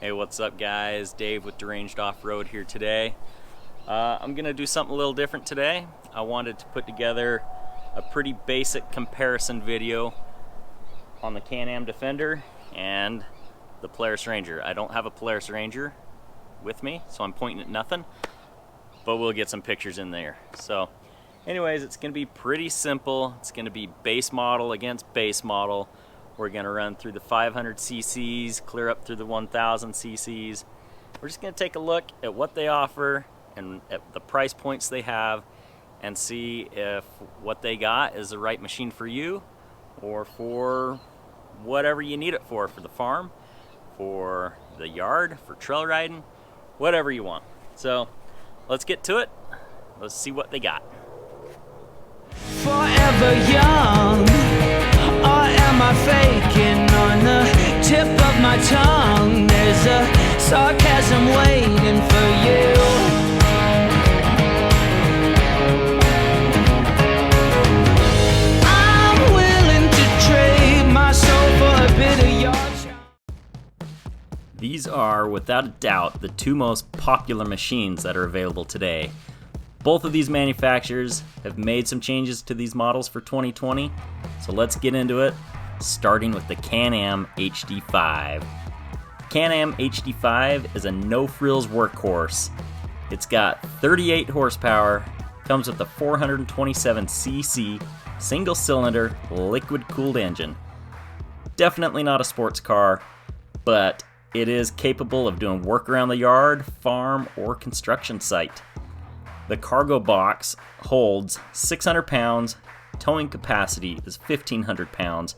Hey, what's up guys? Dave with Deranged Off-Road here today. I'm gonna do something a little different today. I wanted to put together a pretty basic comparison video on the Can-Am Defender and the Polaris Ranger. I don't have a Polaris Ranger with me, so I'm pointing at nothing, but we'll get some pictures in there. So anyways, it's gonna be pretty simple. It's gonna be base model against base model. We're going to run through the 500 cc's, clear up through the 1000 cc's. We're just going to take a look at what they offer and at the price points they have and see if what they got is the right machine for you or for whatever you need it for the farm, for the yard, for trail riding, whatever you want. So let's get to it. Let's see what they got. Forever young, or am I faking? On the tip of my tongue, there's a sarcasm waiting for you. I'm willing to trade my soul for a bit of your charm. These are, without a doubt, the two most popular machines that are available today. Both of these manufacturers have made some changes to these models for 2020, so let's get into it, starting with the Can-Am HD5. Can-Am HD5 is a no-frills workhorse. It's got 38 horsepower, comes with a 427cc single-cylinder liquid-cooled engine. Definitely not a sports car, but it is capable of doing work around the yard, farm, or construction site. The cargo box holds 600 pounds, towing capacity is 1,500 pounds,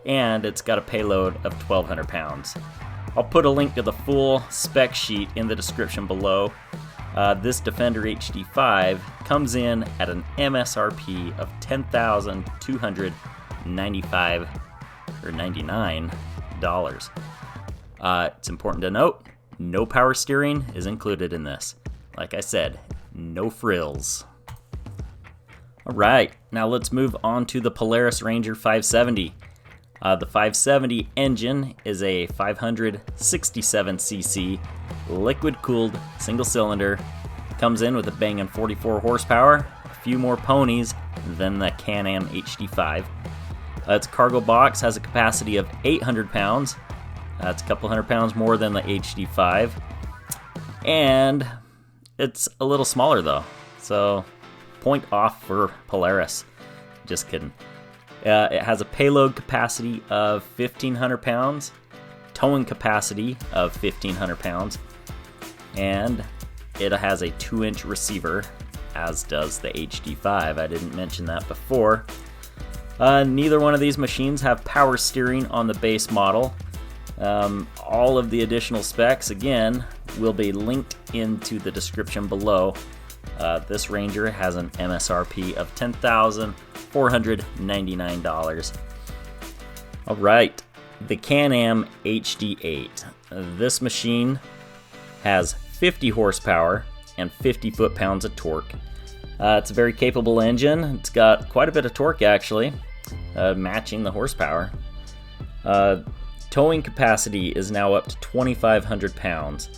and it's got a payload of 1,200 pounds. I'll put a link to the full spec sheet in the description below. This Defender HD5 comes in at an MSRP of $10,295 or $99. It's important to note, no power steering is included in this. Like I said, no frills. Alright, now let's move on to the Polaris Ranger 570. The 570 engine is a 567cc liquid-cooled single-cylinder. Comes in with a banging 44 horsepower, a few more ponies than the Can-Am HD5. Its cargo box has a capacity of 800 pounds. That's a couple hundred pounds more than the HD5. And it's a little smaller though, so point off for Polaris. Just kidding. It has a payload capacity of 1,500 pounds, towing capacity of 1,500 pounds, and it has a 2-inch receiver, as does the HD5. I didn't mention that before. Neither one of these machines have power steering on the base model. All of the additional specs, again, will be linked into the description below. This Ranger has an MSRP of $10,499. Alright, the Can-Am HD8. This machine has 50 horsepower and 50 foot-pounds of torque. It's a very capable engine. It's got quite a bit of torque actually, matching the horsepower. Towing capacity is now up to 2,500 pounds.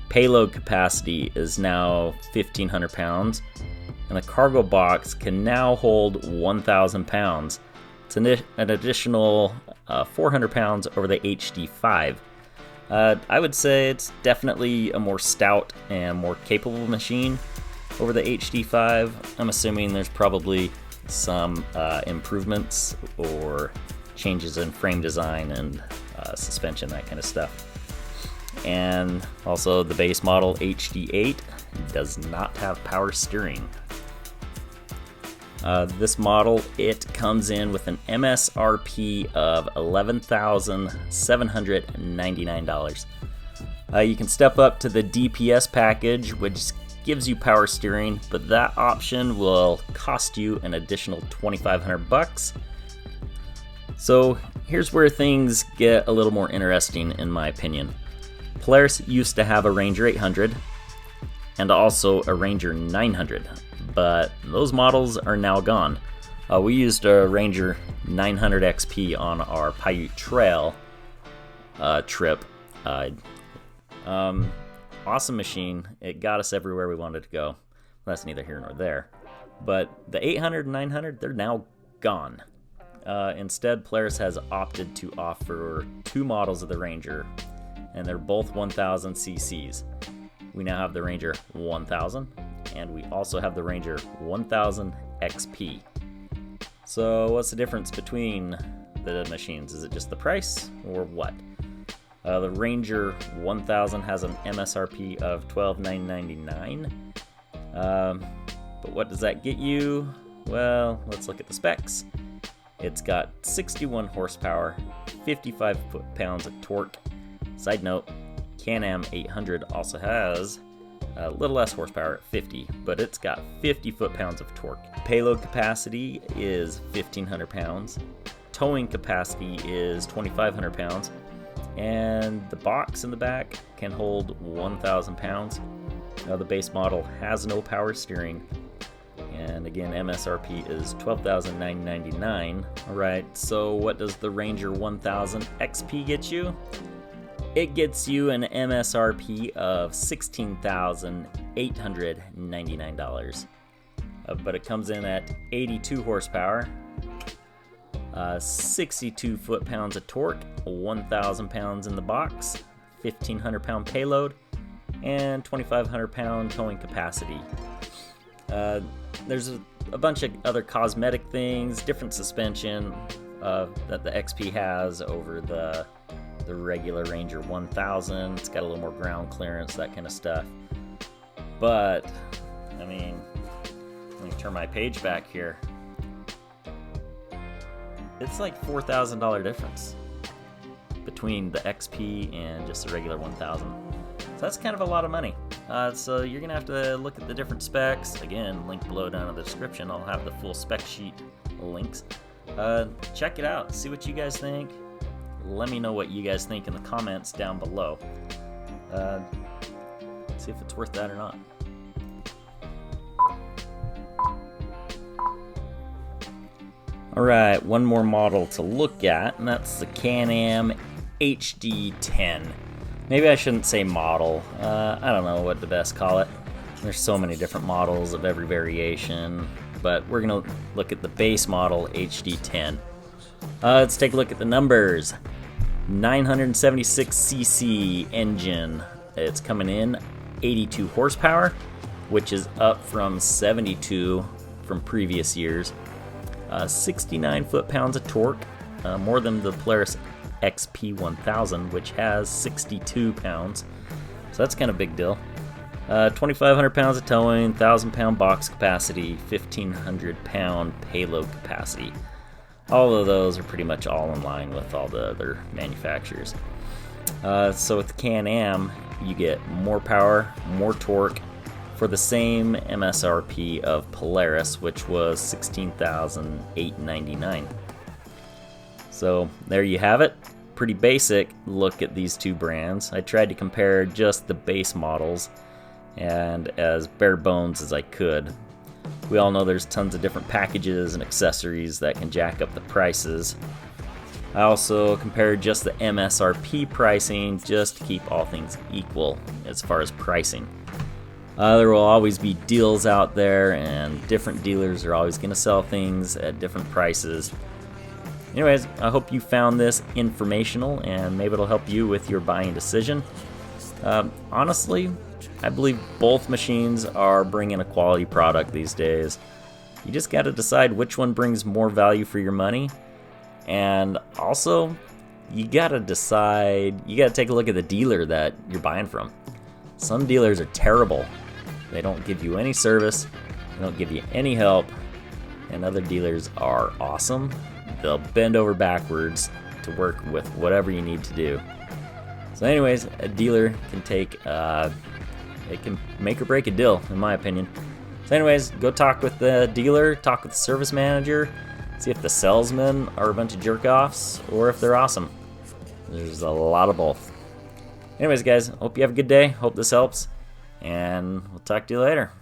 Payload capacity is now 1,500 pounds. And the cargo box can now hold 1,000 pounds. It's an additional 400 pounds over the HD5. I would say it's definitely a more stout and more capable machine over the HD5. I'm assuming there's probably some improvements or changes in frame design and suspension, that kind of stuff. And also the base model HD8 does not have power steering. This model, it comes in with an MSRP of $11,799. You can step up to the DPS package, which gives you power steering, but that option will cost you an additional $2,500. So here's where things get a little more interesting in my opinion. Polaris used to have a Ranger 800 and also a Ranger 900, but those models are now gone. We used a Ranger 900 XP on our Paiute Trail trip Awesome machine. It got us everywhere we wanted to go. That's neither here nor there. But the 800 and 900, they're now gone. Instead, Polaris has opted to offer 2 models of the Ranger, and they're both 1000 cc's. We now have the Ranger 1000, and we also have the Ranger 1000 XP. So what's the difference between the machines? Is it just the price, or what? The Ranger 1000 has an MSRP of $12,999. But what does that get you? Well, let's look at the specs. It's got 61 horsepower, 55 foot-pounds of torque. Side note, Can-Am 800 also has a little less horsepower at 50, but it's got 50 foot-pounds of torque. Payload capacity is 1,500 pounds. Towing capacity is 2,500 pounds. And the box in the back can hold 1,000 pounds. Now, the base model has no power steering. And again, MSRP is $12,999. Alright, so what does the Ranger 1000 XP get you? It gets you an MSRP of $16,899. But it comes in at 82 horsepower, 62 foot-pounds of torque, 1,000 pounds in the box, 1,500 pound payload, and 2,500 pound towing capacity. There's a bunch of other cosmetic things, different suspension that the XP has over the regular Ranger 1000. It's got a little more ground clearance, that kind of stuff. But, I mean, let me turn my page back here. It's like $4,000 difference between the XP and just the regular 1000. So that's kind of a lot of money. So you're going to have to look at the different specs. Again, link below down in the description. I'll have the full spec sheet links. Check it out. See what you guys think. Let me know what you guys think in the comments down below. See if it's worth that or not. Alright, one more model to look at, and that's the Can-Am HD10. Maybe I shouldn't say model. I don't know what to best call it. There's so many different models of every variation, but we're going to look at the base model HD10. Let's take a look at the numbers. 976cc engine. It's coming in 82 horsepower, which is up from 72 from previous years. 69 foot-pounds of torque, more than the Polaris XP 1000, which has 62 pounds. So that's kind of a big deal. 2,500 pounds of towing, 1,000 pound box capacity, 1,500 pound payload capacity. All of those are pretty much all in line with all the other manufacturers. So with the Can-Am, you get more power, more torque for the same MSRP of Polaris, which was $16,899. So there you have it. Pretty basic look at these two brands. I tried to compare just the base models and as bare bones as I could. We all know there's tons of different packages and accessories that can jack up the prices. I also compared just the MSRP pricing just to keep all things equal as far as pricing. There will always be deals out there, and different dealers are always going to sell things at different prices. Anyways, I hope you found this informational, and maybe it'll help you with your buying decision. Honestly, I believe both machines are bringing a quality product these days. You just got to decide which one brings more value for your money. And also, you got to take a look at the dealer that you're buying from. Some dealers are terrible. They don't give you any service, they don't give you any help, and other dealers are awesome. They'll bend over backwards to work with whatever you need to do. So anyways, a dealer can it can make or break a deal, in my opinion. So anyways, go talk with the dealer, talk with the service manager, see if the salesmen are a bunch of jerk-offs or if they're awesome. There's a lot of both. Anyways, guys, hope you have a good day. Hope this helps, and we'll talk to you later.